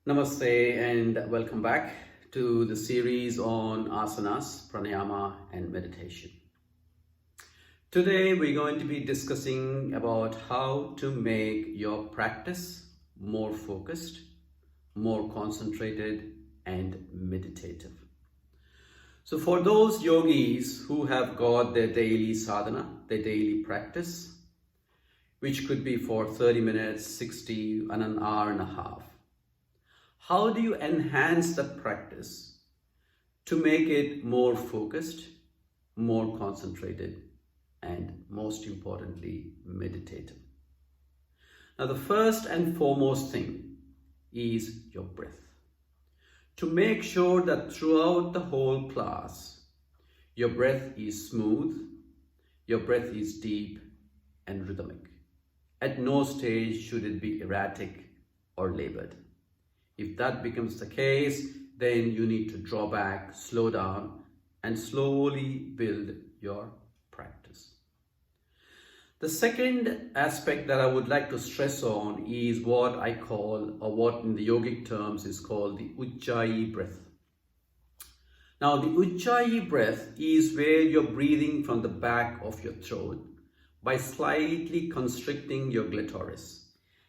Namaste and welcome back to the series on asanas, pranayama and meditation. Today we're going to be discussing about how to make your practice more focused, more concentrated and meditative. So for those yogis who have got their daily sadhana, their daily practice, which could be for 30 minutes, 60 and an hour and a half, how do you enhance the practice to make it more focused, more concentrated, and most importantly, meditative? Now, the first and foremost thing is your breath. To make sure that throughout the whole class, your breath is smooth, your breath is deep and rhythmic. At no stage should it be erratic or labored. If that becomes the case, then you need to draw back, slow down, and slowly build your practice. The second aspect that I would like to stress on is what I call, or what in the yogic terms is called, the Utjayi Breath. Now, the Utjayi Breath is where you're breathing from the back of your throat by slightly constricting your clitoris.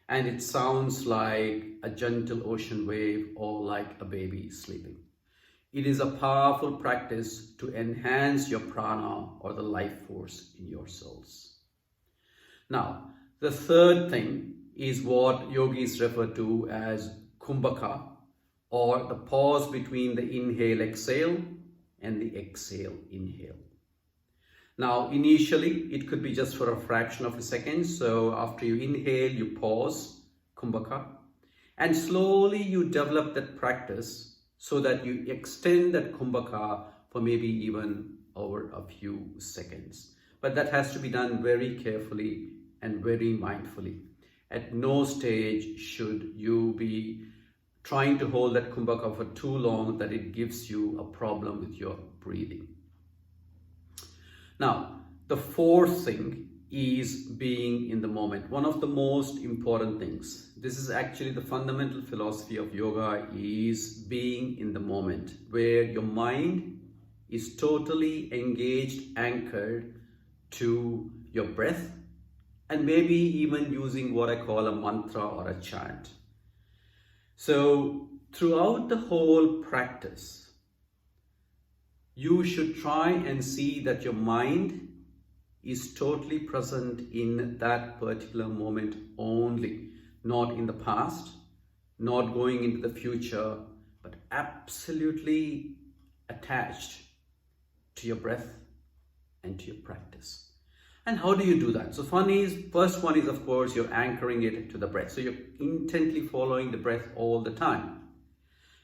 And it sounds like a gentle ocean wave or like a baby sleeping. It is a powerful practice to enhance your prana or the life force in your souls. Now, the third thing is what yogis refer to as kumbhaka, or the pause between the inhale-exhale and the exhale-inhale. Now, initially, it could be just for a fraction of a second. So after you inhale, you pause, kumbhaka, and slowly you develop that practice so that you extend that kumbhaka for maybe even over a few seconds. But that has to be done very carefully and very mindfully. At no stage should you be trying to hold that kumbhaka for too long that it gives you a problem with your breathing. Now, the fourth thing is being in the moment. One of the most important things. This is actually the fundamental philosophy of yoga, is being in the moment, where your mind is totally engaged, anchored to your breath, and maybe even using what I call a mantra or a chant. So throughout the whole practice, you should try and see that your mind is totally present in that particular moment only, not in the past, not going into the future, but absolutely attached to your breath and to your practice. And how do you do that? So first one is, of course, you're anchoring it to the breath. So you're intently following the breath all the time.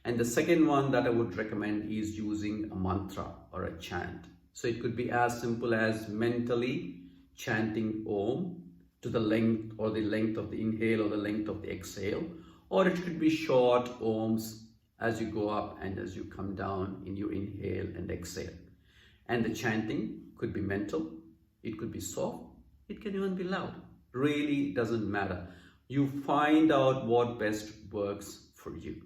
And the second one that I would recommend is using a mantra or a chant. So it could be as simple as mentally chanting Om to the length of the inhale or the length of the exhale. Or it could be short Oms as you go up and as you come down in your inhale and exhale. And the chanting could be mental, it could be soft, it can even be loud. Really doesn't matter. You find out what best works for you.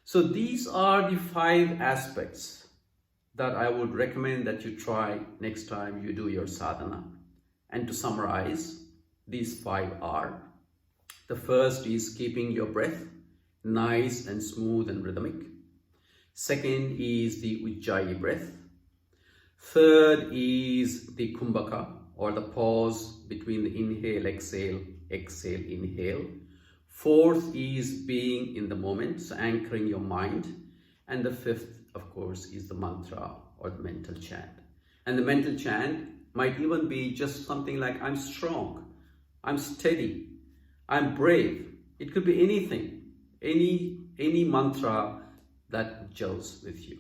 So these are the 5 aspects that I would recommend that you try next time you do your sadhana. And to summarize, these 5 are: the first is keeping your breath nice and smooth and rhythmic. Second is the Utjayi breath. Third is the kumbhaka, or the pause between the inhale, exhale, exhale, inhale. Fourth is being in the moment, so anchoring your mind. And the fifth, of course, is the mantra or the mental chant. And the mental chant might even be just something like, I'm strong, I'm steady, I'm brave. It could be anything, any mantra that gels with you.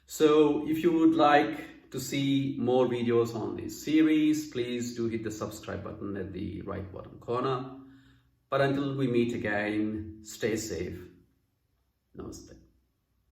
So if you would like to see more videos on this series, please do hit the subscribe button at the right bottom corner. But until we meet again, stay safe. Namaste.